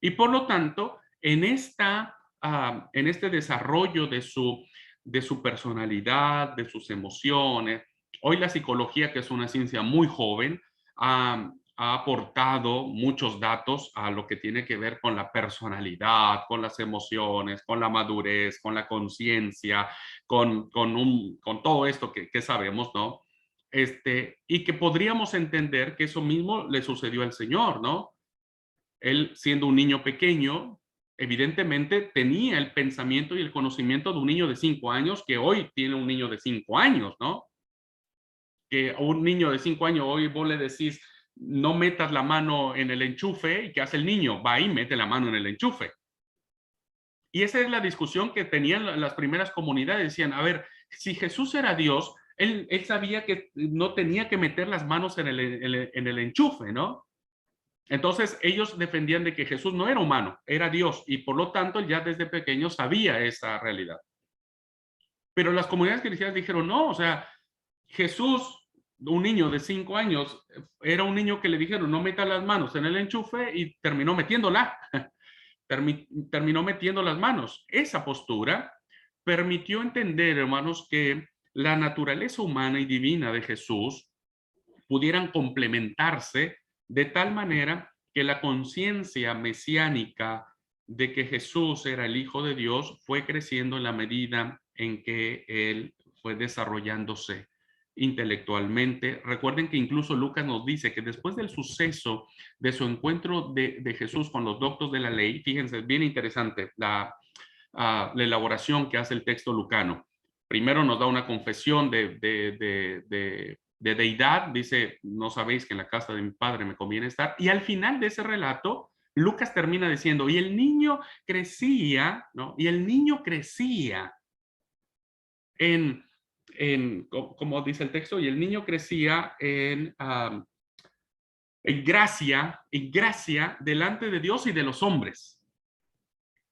Y por lo tanto, en este desarrollo de su personalidad, de sus emociones, hoy la psicología, que es una ciencia muy joven, ha aportado muchos datos a lo que tiene que ver con la personalidad, con las emociones, con la madurez, con la conciencia, con todo esto que sabemos, ¿no? Y que podríamos entender que eso mismo le sucedió al Señor, ¿no? Él, siendo un niño pequeño, evidentemente tenía el pensamiento y el conocimiento de un niño de 5 años que hoy tiene un niño de 5 años, ¿no? Que a un niño de 5 años hoy vos le decís, no metas la mano en el enchufe, ¿y qué hace el niño? Va y mete la mano en el enchufe. Y esa es la discusión que tenían las primeras comunidades. Decían, a ver, si Jesús era Dios, él sabía que no tenía que meter las manos en el enchufe, ¿no? Entonces ellos defendían de que Jesús no era humano, era Dios, y por lo tanto él ya desde pequeño sabía esa realidad. Pero las comunidades cristianas dijeron, no, o sea, Jesús, un niño de 5 años, era un niño que le dijeron, no meta las manos en el enchufe y terminó metiéndola, terminó metiendo las manos. Esa postura permitió entender, hermanos, que la naturaleza humana y divina de Jesús pudieran complementarse de tal manera que la conciencia mesiánica de que Jesús era el Hijo de Dios fue creciendo en la medida en que él fue desarrollándose intelectualmente. Recuerden que incluso Lucas nos dice que después del suceso de su encuentro de Jesús con los doctos de la ley, fíjense, es bien interesante la elaboración que hace el texto lucano. Primero nos da una confesión de deidad, dice, no sabéis que en la casa de mi padre me conviene estar, y al final de ese relato, Lucas termina diciendo, y el niño crecía, ¿no? Y el niño crecía en, como dice el texto, y el niño crecía en gracia delante de Dios y de los hombres.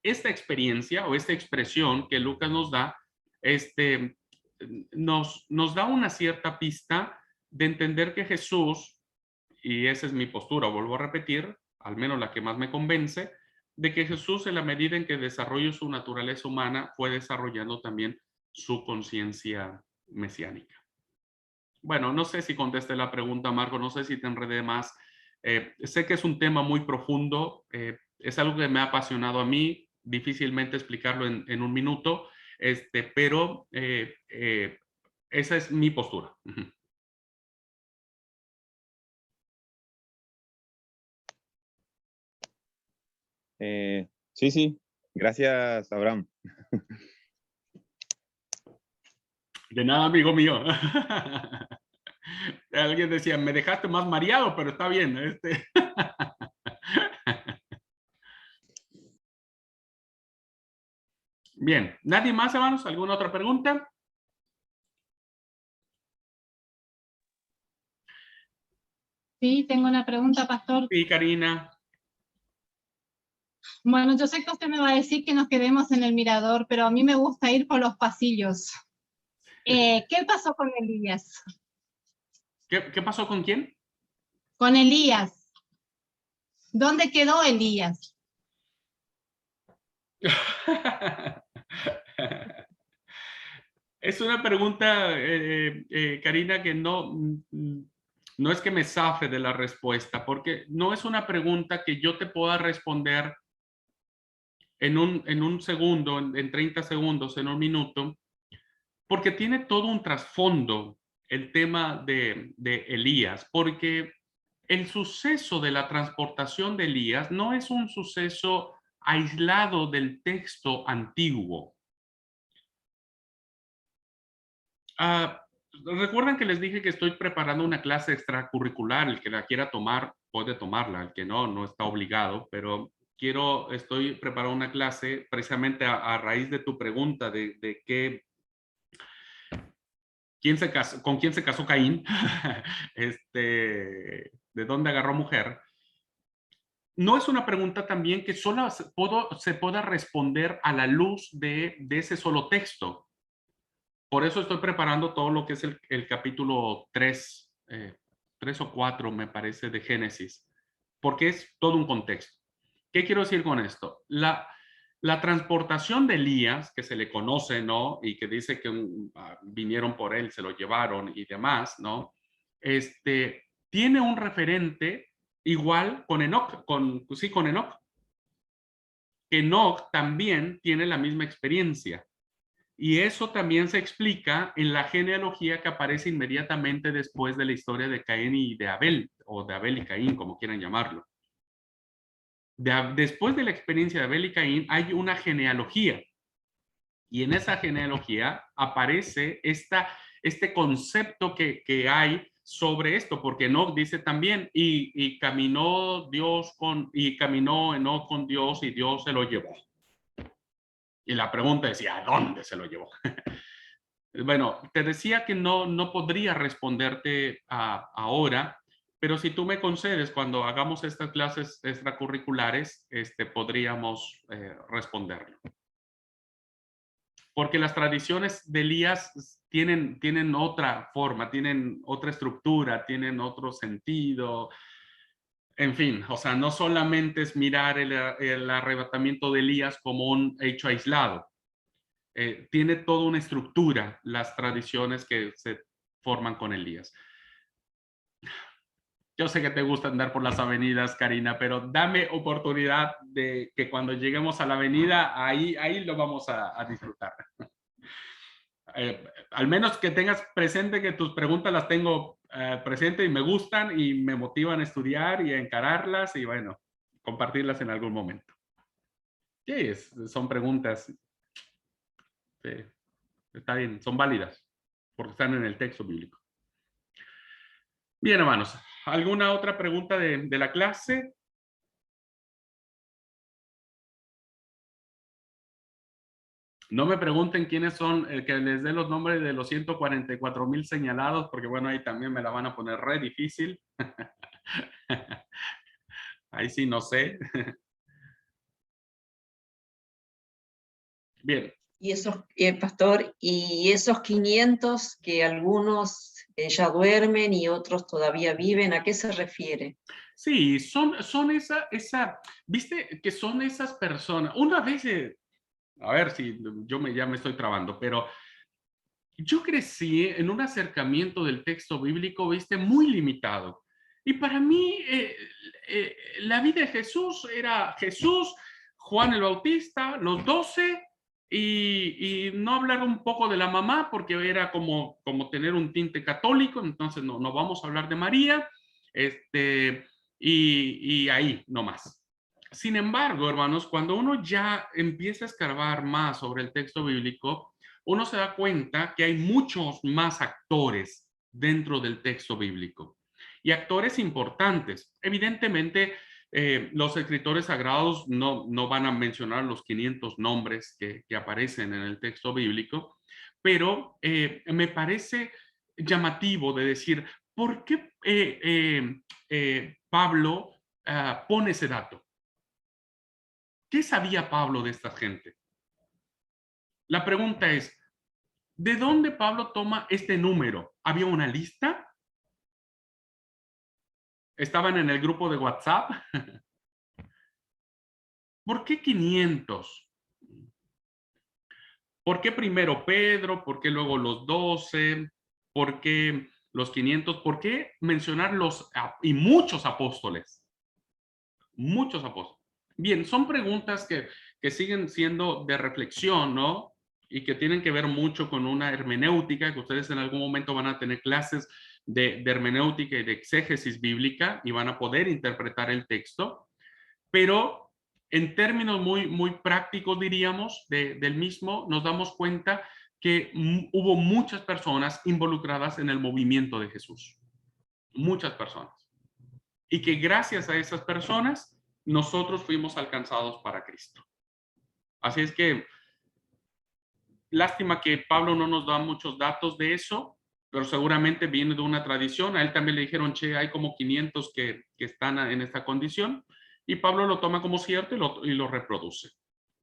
Esta experiencia o esta expresión que Lucas nos da, nos da una cierta pista de entender que Jesús, y esa es mi postura, vuelvo a repetir, al menos la que más me convence, de que Jesús, en la medida en que desarrolló su naturaleza humana, fue desarrollando también su conciencia mesiánica. Bueno, no sé si contesté la pregunta, Marco, no sé si te enredé más. Sé que es un tema muy profundo, es algo que me ha apasionado a mí, difícilmente explicarlo en un minuto, pero esa es mi postura. Sí, sí. Gracias, Abraham. De nada, amigo mío. Alguien decía, me dejaste más mareado, pero está bien. Bien, ¿nadie más, hermanos? ¿Alguna otra pregunta? Sí, tengo una pregunta, pastor. Sí, Karina. Bueno, yo sé que usted me va a decir que nos quedemos en el mirador, pero a mí me gusta ir por los pasillos. ¿Qué pasó con Elías? ¿Qué pasó con quién? Con Elías. ¿Dónde quedó Elías? Es una pregunta, Karina, que no es que me zafe de la respuesta, porque no es una pregunta que yo te pueda responder en un segundo, en 30 segundos, en un minuto, porque tiene todo un trasfondo el tema de Elías, porque el suceso de la transportación de Elías no es un suceso aislado del texto antiguo. Recuerden que les dije que estoy preparando una clase extracurricular. El que la quiera tomar, puede tomarla. El que no, no está obligado, pero estoy preparando una clase precisamente a raíz de tu pregunta de qué, con quién se casó Caín, de dónde agarró mujer. No es una pregunta también que solo se pueda responder a la luz de ese solo texto. Por eso estoy preparando todo lo que es el capítulo 3, 3 o 4, me parece, de Génesis, porque es todo un contexto. ¿Qué quiero decir con esto? La transportación de Elías, que se le conoce, ¿no? Y que dice que vinieron por él, se lo llevaron y demás, ¿no? Tiene un referente igual con Enoc, con Enoc. Enoc también tiene la misma experiencia. Y eso también se explica en la genealogía que aparece inmediatamente después de la historia de Caín y de Abel, o de Abel y Caín, como quieran llamarlo. Después de la experiencia de Abel y Caín hay una genealogía. Y en esa genealogía aparece este concepto que hay sobre esto, porque Enoc dice también, y caminó Enoc con Dios y Dios se lo llevó. Y la pregunta es, ¿a dónde se lo llevó? Bueno, te decía que no podría responderte ahora, pero si tú me concedes, cuando hagamos estas clases extracurriculares, podríamos responderlo. Porque las tradiciones de Elías tienen otra forma, tienen otra estructura, tienen otro sentido. En fin, o sea, no solamente es mirar el arrebatamiento de Elías como un hecho aislado. Tiene toda una estructura las tradiciones que se forman con Elías. Yo sé que te gusta andar por las avenidas, Karina, pero dame oportunidad de que cuando lleguemos a la avenida, ahí lo vamos a disfrutar. Al menos que tengas presente que tus preguntas las tengo presente y me gustan y me motivan a estudiar y a encararlas y bueno, compartirlas en algún momento. Sí, son preguntas. Sí, está bien, son válidas porque están en el texto bíblico. Bien, hermanos, ¿alguna otra pregunta de la clase? No me pregunten quiénes son, que les dé los nombres de los 144,000 señalados, porque bueno, ahí también me la van a poner re difícil. Ahí sí no sé. Bien. Y esos, pastor, y esos 500 que algunos ya duermen y otros todavía viven, ¿a qué se refiere? Sí, son viste que son esas personas. Una vez, a ver si ya me estoy trabando, pero yo crecí en un acercamiento del texto bíblico, viste, muy limitado. Y para mí, la vida de Jesús era Jesús, Juan el Bautista, los 12, y no hablar un poco de la mamá, porque era como tener un tinte católico, entonces no vamos a hablar de María, y ahí nomás. Sin embargo, hermanos, cuando uno ya empieza a escarbar más sobre el texto bíblico, uno se da cuenta que hay muchos más actores dentro del texto bíblico y actores importantes. Evidentemente, los escritores sagrados no van a mencionar los 500 nombres que aparecen en el texto bíblico, pero me parece llamativo de decir, ¿por qué Pablo pone ese dato? ¿Qué sabía Pablo de esta gente? La pregunta es, ¿de dónde Pablo toma este número? ¿Había una lista? ¿Estaban en el grupo de WhatsApp? ¿Por qué 500? ¿Por qué primero Pedro? ¿Por qué luego los 12? ¿Por qué los 500? ¿Por qué mencionar y muchos apóstoles? Muchos apóstoles. Bien, son preguntas que siguen siendo de reflexión, ¿no? Y que tienen que ver mucho con una hermenéutica, que ustedes en algún momento van a tener clases de hermenéutica y de exégesis bíblica y van a poder interpretar el texto, pero en términos muy prácticos, diríamos, del mismo, nos damos cuenta que hubo muchas personas involucradas en el movimiento de Jesús. Muchas personas. Y que gracias a esas personas, nosotros fuimos alcanzados para Cristo. Así es que, lástima que Pablo no nos da muchos datos de eso, pero seguramente viene de una tradición. A él también le dijeron, che, hay como 500 que están en esta condición, y Pablo lo toma como cierto y lo reproduce.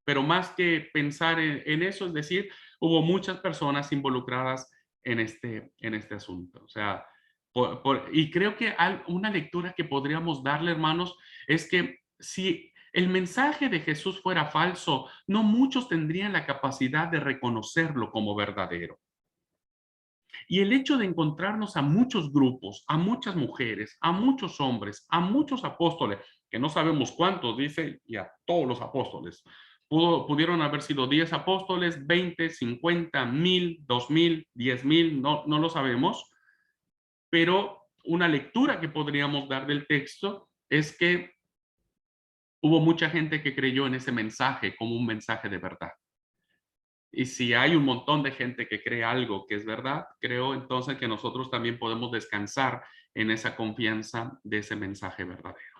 Pero más que pensar en eso, es decir, hubo muchas personas involucradas en este asunto. O sea, y creo que una lectura que podríamos darle, hermanos, es que si el mensaje de Jesús fuera falso, no muchos tendrían la capacidad de reconocerlo como verdadero. Y el hecho de encontrarnos a muchos grupos, a muchas mujeres, a muchos hombres, a muchos apóstoles, que no sabemos cuántos, dice, y a todos los apóstoles, pudieron haber sido 10 apóstoles, 20, 50, 1000, 2000, 10,000, no lo sabemos, pero una lectura que podríamos dar del texto es que hubo mucha gente que creyó en ese mensaje como un mensaje de verdad. Y si hay un montón de gente que cree algo que es verdad, creo entonces que nosotros también podemos descansar en esa confianza de ese mensaje verdadero.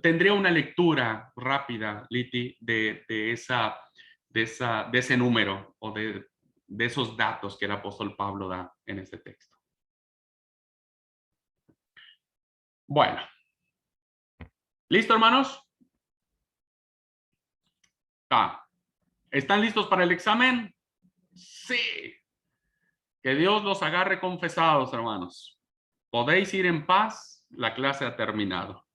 Tendría una lectura rápida, Liti, de ese número o de esos datos que el apóstol Pablo da en este texto. Bueno. ¿Listo, hermanos? ¿Están listos para el examen? Sí. Que Dios los agarre confesados, hermanos. Podéis ir en paz, la clase ha terminado.